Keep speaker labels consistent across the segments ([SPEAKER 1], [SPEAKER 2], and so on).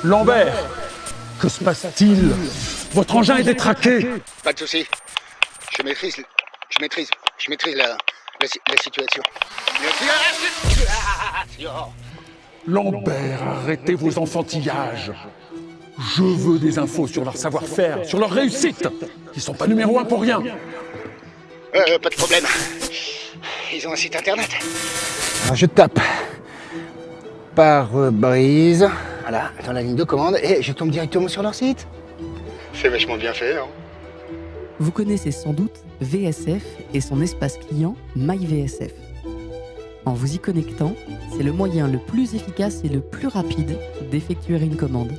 [SPEAKER 1] Lambert, que se passe-t-il? Votre engin est détraqué.
[SPEAKER 2] Pas de souci. Je maîtrise la situation.
[SPEAKER 1] Lambert, arrêtez vos enfantillages. Je veux des infos sur leur savoir-faire, sur leur réussite. Ils sont pas numéro 1 pour rien.
[SPEAKER 2] Pas de problème. Ils ont un site internet.
[SPEAKER 3] Alors je tape pare-brise, voilà, dans la ligne de commande, et je tombe directement sur leur site.
[SPEAKER 2] C'est vachement bien fait, non?
[SPEAKER 4] Vous connaissez sans doute VSF et son espace client MyVSF. En vous y connectant, c'est le moyen le plus efficace et le plus rapide d'effectuer une commande.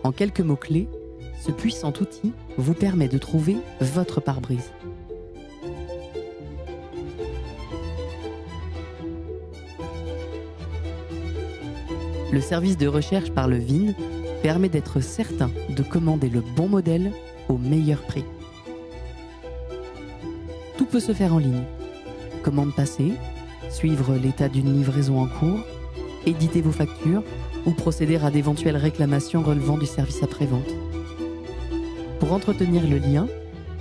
[SPEAKER 4] En quelques mots-clés, ce puissant outil vous permet de trouver votre pare-brise. Le service de recherche par le VIN permet d'être certain de commander le bon modèle au meilleur prix. Tout peut se faire en ligne. Commande passée, suivre l'état d'une livraison en cours, éditer vos factures ou procéder à d'éventuelles réclamations relevant du service après-vente. Pour entretenir le lien,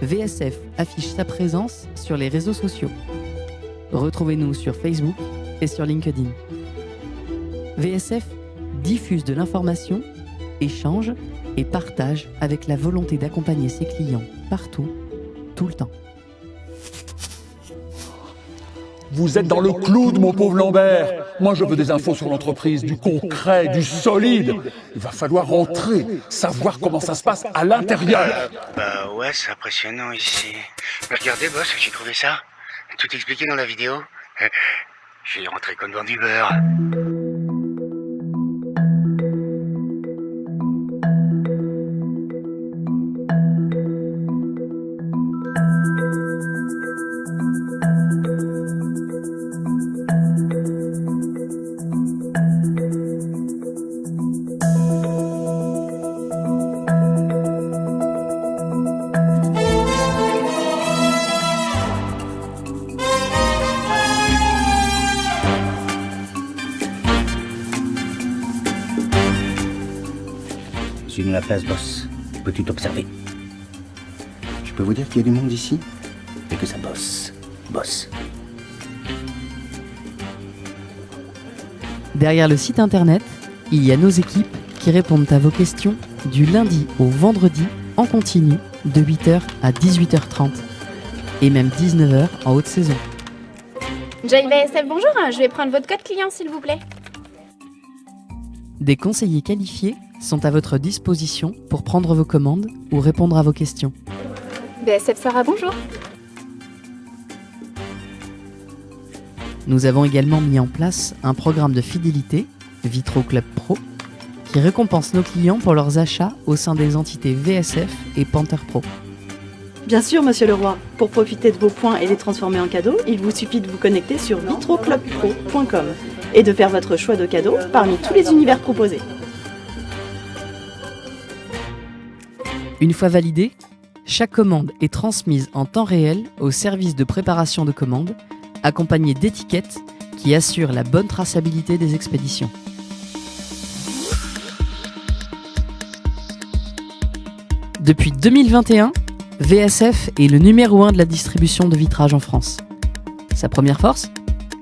[SPEAKER 4] VSF affiche sa présence sur les réseaux sociaux. Retrouvez-nous sur Facebook et sur LinkedIn. VSF diffuse de l'information, échange et partage avec la volonté d'accompagner ses clients partout, tout le temps.
[SPEAKER 1] Vous êtes dans le clou, mon pauvre Lambert. Moi, je veux des infos sur l'entreprise, du concret, du solide. Il va falloir rentrer, savoir comment ça se passe à l'intérieur.
[SPEAKER 2] Bah ouais, c'est impressionnant ici. Mais regardez, boss, j'ai trouvé ça. Tout expliqué dans la vidéo. Je vais y rentrer comme dans du beurre.
[SPEAKER 3] Je suis dans la place, boss. Peux-tu t'observer? Je peux vous dire qu'il y a du monde ici et que ça bosse. Bosse.
[SPEAKER 4] Derrière le site internet, il y a nos équipes qui répondent à vos questions du lundi au vendredi en continu de 8h à 18h30 et même 19h en haute saison.
[SPEAKER 5] JVSF, bonjour, je vais prendre votre code client s'il vous plaît.
[SPEAKER 4] Des conseillers qualifiés sont à votre disposition pour prendre vos commandes ou répondre à vos questions.
[SPEAKER 5] VSF Sarah, bonjour.
[SPEAKER 4] Nous avons également mis en place un programme de fidélité, Vitro Club Pro, qui récompense nos clients pour leurs achats au sein des entités VSF et Panther Pro.
[SPEAKER 6] Bien sûr, monsieur Leroy. Pour profiter de vos points et les transformer en cadeaux, il vous suffit de vous connecter sur vitroclubpro.com et de faire votre choix de cadeaux parmi tous les univers proposés.
[SPEAKER 4] Une fois validée, chaque commande est transmise en temps réel au service de préparation de commande, accompagné d'étiquettes qui assurent la bonne traçabilité des expéditions. Depuis 2021, VSF est le numéro 1 de la distribution de vitrage en France. Sa première force,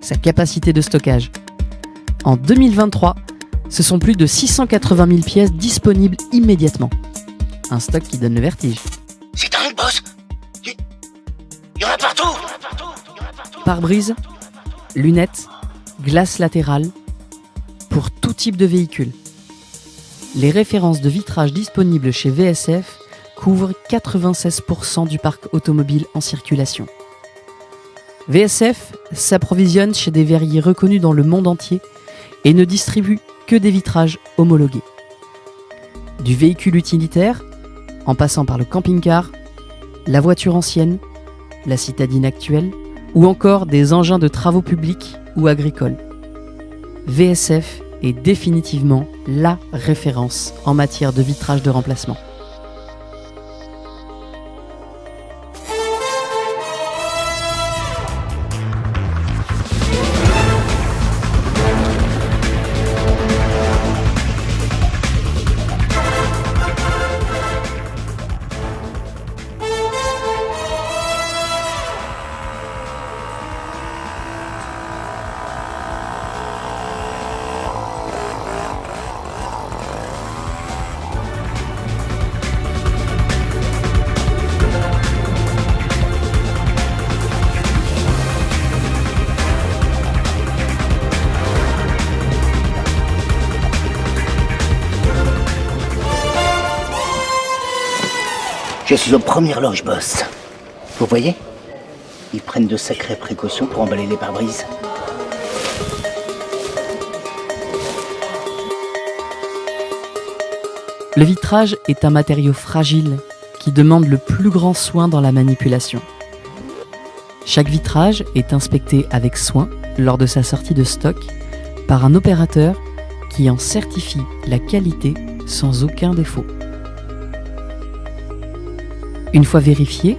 [SPEAKER 4] sa capacité de stockage. En 2023, ce sont plus de 680 000 pièces disponibles immédiatement. Un stock qui donne le vertige.
[SPEAKER 2] C'est dingue, boss. Il y en a partout.
[SPEAKER 4] Pare-brise, lunettes, glace latérale, pour tout type de véhicule. Les références de vitrage disponibles chez VSF couvrent 96% du parc automobile en circulation. VSF s'approvisionne chez des verriers reconnus dans le monde entier et ne distribue que des vitrages homologués. Du véhicule utilitaire, en passant par le camping-car, la voiture ancienne, la citadine actuelle, ou encore des engins de travaux publics ou agricoles. VSF est définitivement la référence en matière de vitrage de remplacement.
[SPEAKER 3] Je suis aux premières loges, boss. Vous voyez? Ils prennent de sacrées précautions pour emballer les pare-brises.
[SPEAKER 4] Le vitrage est un matériau fragile qui demande le plus grand soin dans la manipulation. Chaque vitrage est inspecté avec soin lors de sa sortie de stock par un opérateur qui en certifie la qualité sans aucun défaut. Une fois vérifié,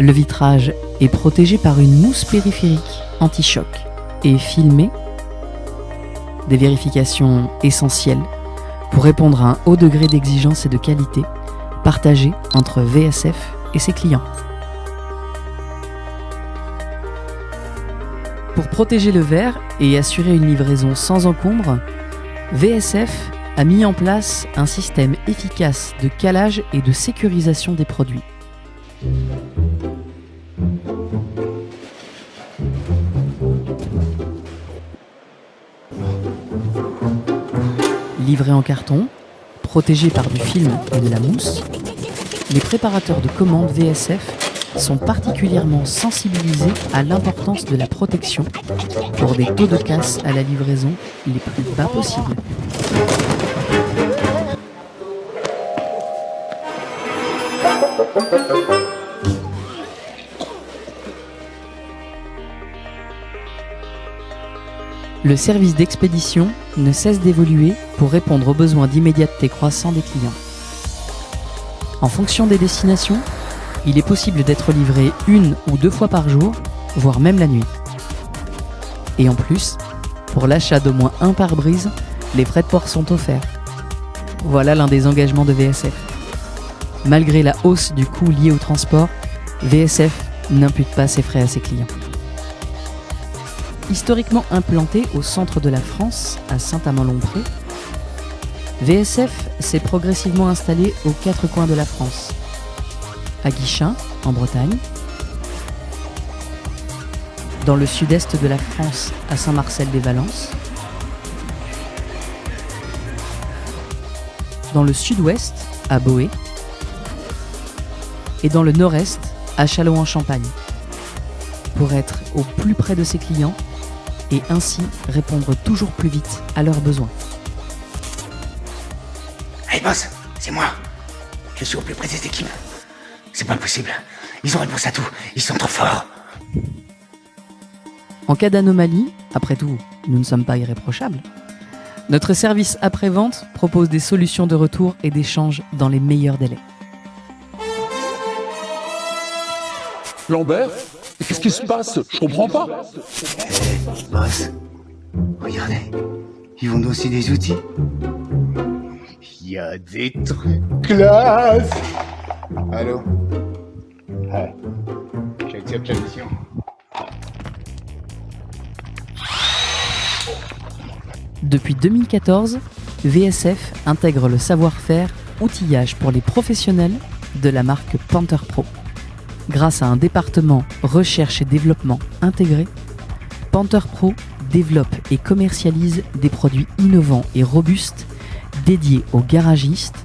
[SPEAKER 4] le vitrage est protégé par une mousse périphérique anti-choc et filmé. Des vérifications essentielles pour répondre à un haut degré d'exigence et de qualité partagé entre VSF et ses clients. Pour protéger le verre et assurer une livraison sans encombre, VSF a mis en place un système efficace de calage et de sécurisation des produits. Livrés en carton, protégés par du film et de la mousse, les préparateurs de commandes VSF sont particulièrement sensibilisés à l'importance de la protection pour des taux de casse à la livraison les plus bas possibles. Le service d'expédition ne cesse d'évoluer pour répondre aux besoins d'immédiateté croissants des clients. En fonction des destinations, il est possible d'être livré 1 ou 2 fois par jour, voire même la nuit. Et en plus, pour l'achat d'au moins un pare-brise, les frais de port sont offerts. Voilà l'un des engagements de VSF. Malgré la hausse du coût lié au transport, VSF n'impute pas ses frais à ses clients. Historiquement implanté au centre de la France, à Saint-Amand-Lompré, VSF s'est progressivement installé aux 4 coins de la France. À Guichen, en Bretagne, dans le sud-est de la France, à Saint-Marcel-des-Valences, dans le sud-ouest, à Boë, et dans le nord-est, à Châlons-en-Champagne, pour être au plus près de ses clients et ainsi répondre toujours plus vite à leurs besoins.
[SPEAKER 3] Hey boss, c'est moi. Je suis au plus près des équipes. C'est pas possible. Ils ont réponse à tout. Ils sont trop forts.
[SPEAKER 4] En cas d'anomalie, après tout, nous ne sommes pas irréprochables, notre service après-vente propose des solutions de retour et d'échange dans les meilleurs délais.
[SPEAKER 1] Lambert, qu'est-ce qui se passe? Je comprends pas.
[SPEAKER 3] Boss, regardez. Ils vendent aussi des outils. Il y a des trucs classe. Allô? Ouais. J'accepte la mission.
[SPEAKER 4] Depuis 2014, VSF intègre le savoir-faire outillage pour les professionnels de la marque Panther Pro. Grâce à un département recherche et développement intégré, Panther Pro développe et commercialise des produits innovants et robustes dédiés aux garagistes,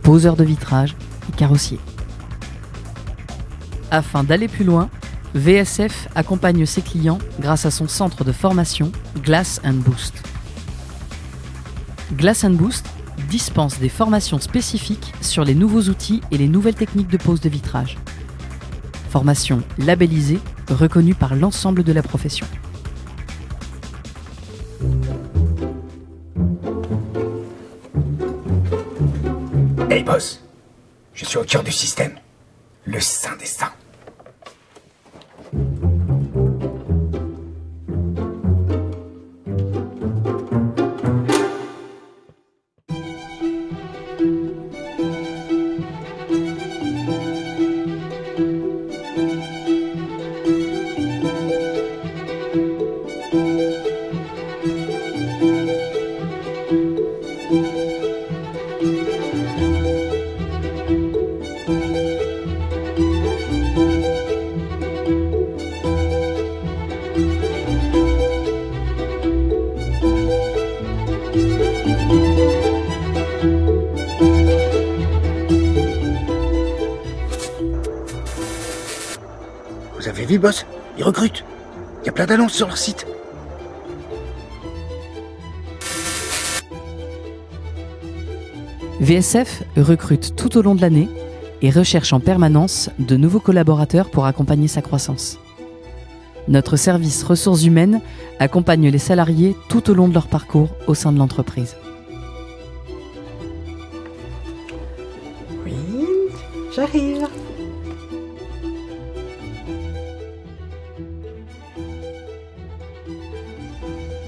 [SPEAKER 4] poseurs de vitrage et carrossiers. Afin d'aller plus loin, VSF accompagne ses clients grâce à son centre de formation Glass & Boost. Glass & Boost dispense des formations spécifiques sur les nouveaux outils et les nouvelles techniques de pose de vitrage. Formation labellisée, reconnue par l'ensemble de la profession.
[SPEAKER 3] Hey boss, je suis au cœur du système. Le saint des saints. Vous avez vu, boss? Ils recrutent. Il y a plein d'annonces sur leur site.
[SPEAKER 4] VSF recrute tout au long de l'année et recherche en permanence de nouveaux collaborateurs pour accompagner sa croissance. Notre service ressources humaines accompagne les salariés tout au long de leur parcours au sein de l'entreprise.
[SPEAKER 7] Oui, j'arrive.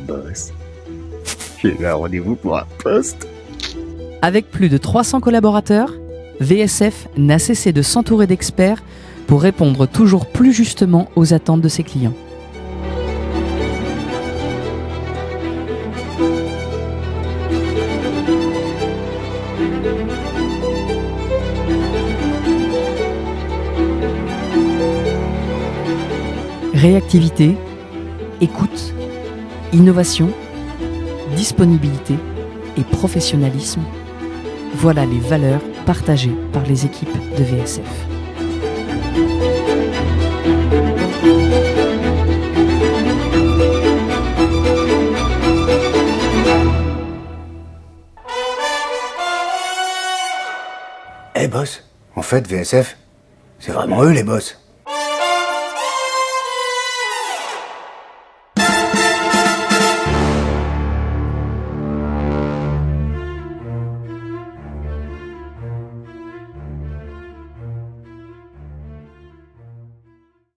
[SPEAKER 3] Boss, j'ai eu un rendez-vous pour un poste.
[SPEAKER 4] Avec plus de 300 collaborateurs, VSF n'a cessé de s'entourer d'experts pour répondre toujours plus justement aux attentes de ses clients. Réactivité, écoute, innovation, disponibilité et professionnalisme, voilà les valeurs partagées par les équipes de VSF.
[SPEAKER 3] Eh boss, en fait VSF, c'est vraiment eux les boss.